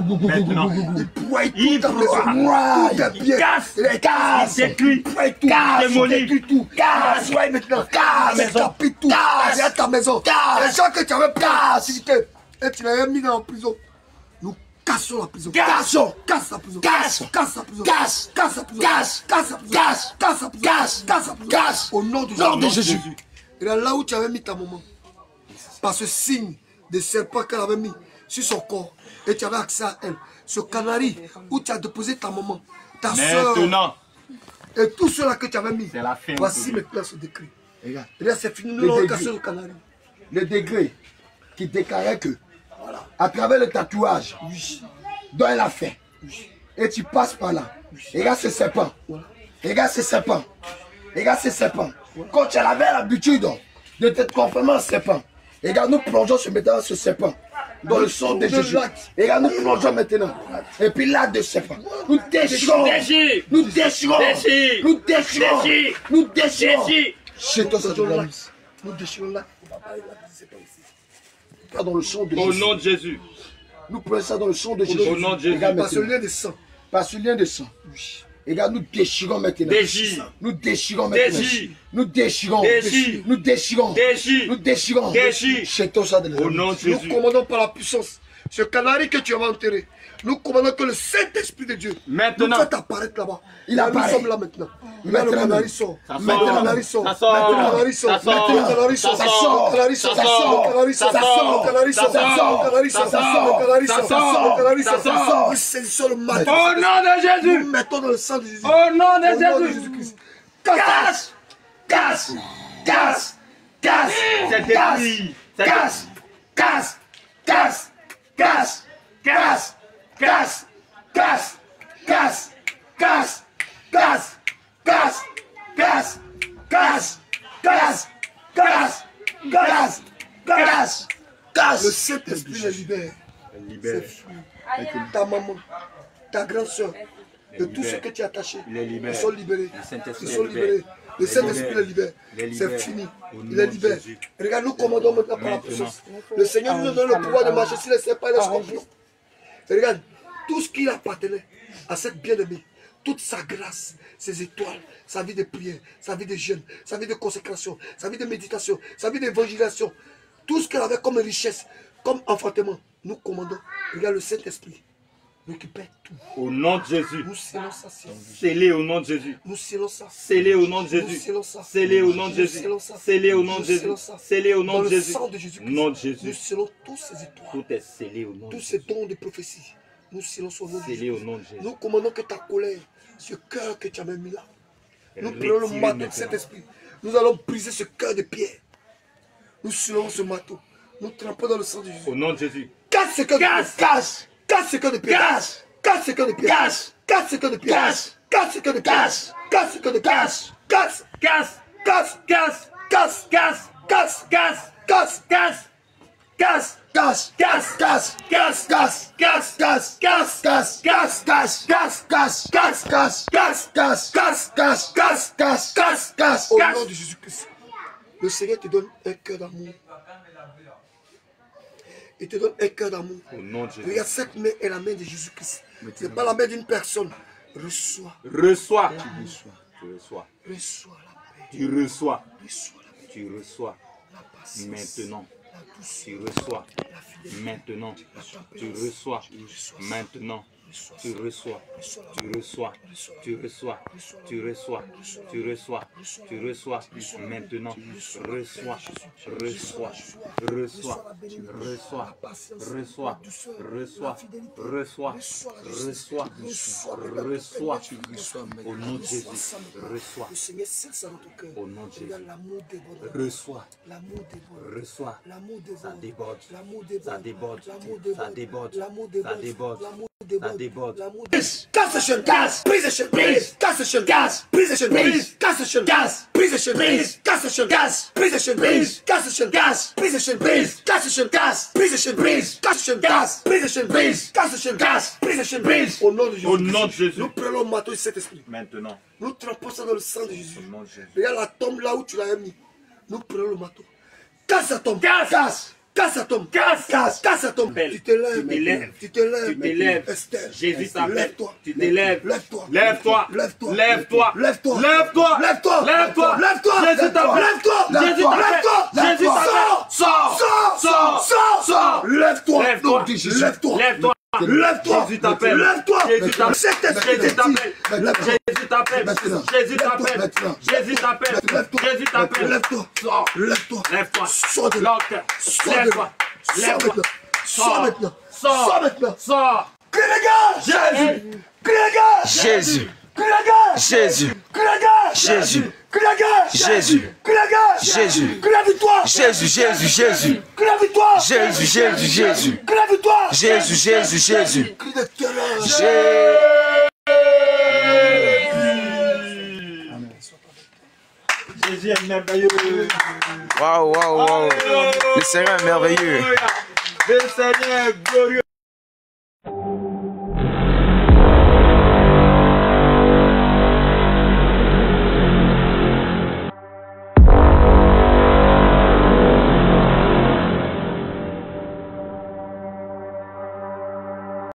Maintenant. Il pourrait Il tout ta maison. pourra. Tout tes biens. Casse. Il casse. Il détruit. Il pourrait tout. Casse. Il détruit tout. Casse. Ouais, maintenant. Casse. Il tapit tout. Casse. À ta maison. Casse. Les gens que tu avais casse. Et tu l'avais mis dans la prison. Nous cassons la prison. Cassons. Casse la prison. Casse. Casse la prison. Casse. Casse la prison. Casse. Casse la prison. Casse. Casse la prison. Casse. Casse la prison. Casse. Au nom de Nom de Jésus. Jésus. Et là où tu avais mis ta maman, par ce signe de serpent qu'elle avait mis sur son corps, et tu avais accès à elle, ce canari où tu as déposé ta maman, ta soeur, Maintenant. et tout cela que tu avais mis, C'est la fin. voici maintenant ce décret. Regarde. Et là c'est fini, nous Le allons décret. casser le canari. Le degré qui déclarait que, à travers le tatouage dont elle a fait, et tu passes par là, regarde ce serpent, regarde ce serpent, regarde ce serpent. Quand tu avais l'habitude de te transformer en serpent, regarde, nous plongeons ce maintenant ce serpent dans le sang de Jésus. Regarde, nous plongeons maintenant. Et puis là de serpent, nous déchirons, Déchire. nous déchirons, Déchire. nous déchirons, Déchire. nous déchirons. Déchire. Chez toi, ça te Là, glisse. nous déchirons là. Pas dans le sang de Au Jésus. nom de Jésus. Nous prenons ça dans le sang de Jésus. Au nom de Jésus. Regarde Par ce maintenant. lien de sang. Par ce lien de sang. Regarde, nous déchirons maintenant. Déchire. Nous déchirons maintenant. Déchire. Nous déchirons. Déchire. Nous déchirons. Déchire. Nous déchirons. Déchire. Chez toi, ça de Au nom de Nous Jésus. commandons par la puissance ce canari que tu as enterré. Nous commandons que le Saint-Esprit de Dieu Maintenant. nous fait apparaître là-bas. Il Là, apparaît. Nous sommes là maintenant. Là, le Maintenant. canari sort. Ça Maintenant, sort. le canari sort. Ça sort. Maintenant, le canari sort. Ça sort. Maintenant, le canari sort. Ça sort. Le canari sort. Ça sort. Le canari sort. Ça sort. Le canari sort. Ça sort. Le canari sort. Ça sort. Le canari Ça sort. sort. Le canari Ça sort. sort. Nous saisissons le matin. Au nom de Nous Jésus. mettons dans le sang de Jésus. Au nom Au nom de de Jésus. Jésus-Christ. Casse. Casse. Casse. Casse. C'est détruit. Casse. Casse. Casse. Casse. Casse. Casse. Casse. Casse. Casse. Casse. Casse. Casse. Casse. Casse. Casse. Casse. Casse. Casse. Le Saint-Esprit les libère. Libère. Ta maman, ta grande soeur, de tout ce que tu as attaché, Il est libéré. ils sont libérés. Saint-Esprit Ils sont les libérés. libère. Le Saint-Esprit les libère. Il est C'est libéré. fini. Au Il nom est de libéré. Jésus. Regarde, nous commandons maintenant par la Maintenant. puissance. Le Seigneur nous donne le pouvoir de marcher sur les serpents et les scorpions. Et regarde, tout ce qui appartenait à cette bien-aimée, toute sa grâce, ses étoiles, sa vie de prière, sa vie de jeûne, sa vie de consécration, sa vie de méditation, sa vie d'évangélisation, tout ce qu'elle avait comme richesse, comme enfantement, nous commandons. Regarde, le Saint-Esprit récupère tout. Au nom de Jésus. Nous scellons ça, Seigneur. Scellé au nom de Jésus. Nous scellons ça. Scellé au nom de Nous Jésus. scellons ça. Scellé au nom de Nous Jésus. scellons ça. Scellé au nom de Nous Jésus. scellons ça. Scellé au nom Dans de le Jésus. sang de Jésus-Christ. Nom de Nous Jésus. scellons tous ces étoiles, Tout est scellé au nom de tous ces Jésus. dons de prophétie. Nous scellons son nom de Scellé Jésus. au nom de Jésus. Nous commandons que ta colère, ce cœur que tu as mis là, nous prenons le Retiré marteau de maintenant. cet esprit. Nous allons briser ce cœur de pierre. Nous scellons ce marteau. Nous trempons dans le sang de Jésus. Au nom de Jésus. Casse ce cœur de pierre. Casse. Casse ce cœur de pierre. Casse. Casse ce cœur de pierre. Casse. Casse ce cœur de pierre. Casse. Casse ce cœur de pierre. Casse. Casse ce cœur de pierre. Casse. Casse. Casse. Casse. Casse. Casse. Casse. Casse. Casse. Casse. Casse. Casse. Casse, Casse. casse, Casse. casse, Casse. casse, Casse. casse, Casse. casse, Casse. casse, Casse. casse, Casse. casse, Casse. casse, Casse. casse, Casse. casse. Au Casse. nom de Jésus-Christ, le Seigneur te donne un cœur d'amour. Il te donne un cœur d'amour. Au nom de Jésus. Regarde, cette main est la main de Jésus-Christ. Ce n'est pas la main d'une personne. Reçois, Reçois. Tu reçois. reçois la paix, Tu reçois. reçois la paix, Tu reçois. la patience, Maintenant. la douceur, Tu reçois. la fidélité, Maintenant. la Tu tempérance. reçois. Reçois ça, Maintenant. reçois Tu ça, reçois. reçois la Tu paix, reçois. reçois la Tu paix, reçois. reçois la Tu paix, reçois. reçois la Tu paix, reçois. reçois Tu la paix, reçois. reçois la paix, Maintenant. reçois la paix, Reçois. Jésus, Reçois. la joie, Reçois. la bénédiction, Reçois. la patience, Reçois. la douceur, Reçois. la fidélité, Reçois. reçois la justice, Reçois. reçois Reçois. Au nom de Jésus. Reçois. Le Seigneur scelle ça dans ton cœur. Au nom de Jésus. Regarde, l'amour déborde. Reçois. L'amour déborde. Reçois. L'amour Ça déborde. déborde. L'amour déborde. Ça déborde. L'amour Ça déborde. L'amour Ça déborde. L'amour Ça déborde. déborde. L'amour déborde. Casse les chaînes. Casse. Brise les chaînes. Brise. Casse les chaînes. Casse. Brise les chaînes. Brise. Casse les chaînes. Casse. Brise les chaînes. Brise. Casse les chaînes. Casse. Brise les chaînes. Brise. Casse les chaînes. Casse. Brise les chaînes. Brise. Casse les chaînes. Casse. Brise les chaînes. Brise. Casse les chaînes. Casse. Brise les chaînes. Brise. Casse les chaînes. Casse. Brise les chaînes. Brise. Au nom de Jésus. Au nom de Jésus. Nous prenons le marteau de cet esprit. Maintenant. Nous trempons ça dans le sang de Jésus. Au nom de Jésus. Regarde la tombe là où tu l'as mis. Nous prenons le marteau. Casse la tombe. Casse. Casse sa tombe. Casse. Casse sa tombe. Tu te lèves. Tu t'élèves. Tu te lèves. Tu t'élèves. Esther. Jésus t'appelle. Lève-toi. Tu t'élèves. Lève-toi. Lève-toi. Lève-toi. Lève-toi. Lève-toi. Lève-toi. Lève-toi. Lève-toi. Lève-toi. Jésus t'appelle. Lève-toi. Jésus t'appelle. Jésus Lève-toi. t'appelle. Sors. Sors. Sors. Sors. Sors. Lève-toi. Lève-toi. Lève-toi. Lève-toi. Lève-toi. Jésus t'appelle. Lève-toi. Jésus t'appelle. Cet esprit Jésus t'appelle. Lève-toi. Jésus t'appelle. Jésus t'appelle. Jésus t'appelle. Jésus t'appelle. Lève-toi. Sors. Lève-toi. Lève-toi. Sors de là. Lock. Sors de Lève-toi. là. Sors Lève-toi. maintenant. Sors maintenant. Sors. Sors maintenant. Sors. Crie les gars. Jésus. Crie les gars. Jésus, Crie les gars. Jésus, Crie les gars. Jésus, Crie les gars. Jésus, Crie les gars. Jésus, Crie la victoire. Jésus, Jésus, Jésus, Crie la victoire. Jésus, Jésus, Jésus, Crie la victoire. Jésus, Jésus, Jésus, Crie de terreur. Jésus est merveilleux. Waouh, waouh, waouh. Le Seigneur est merveilleux. Le Seigneur est glorieux.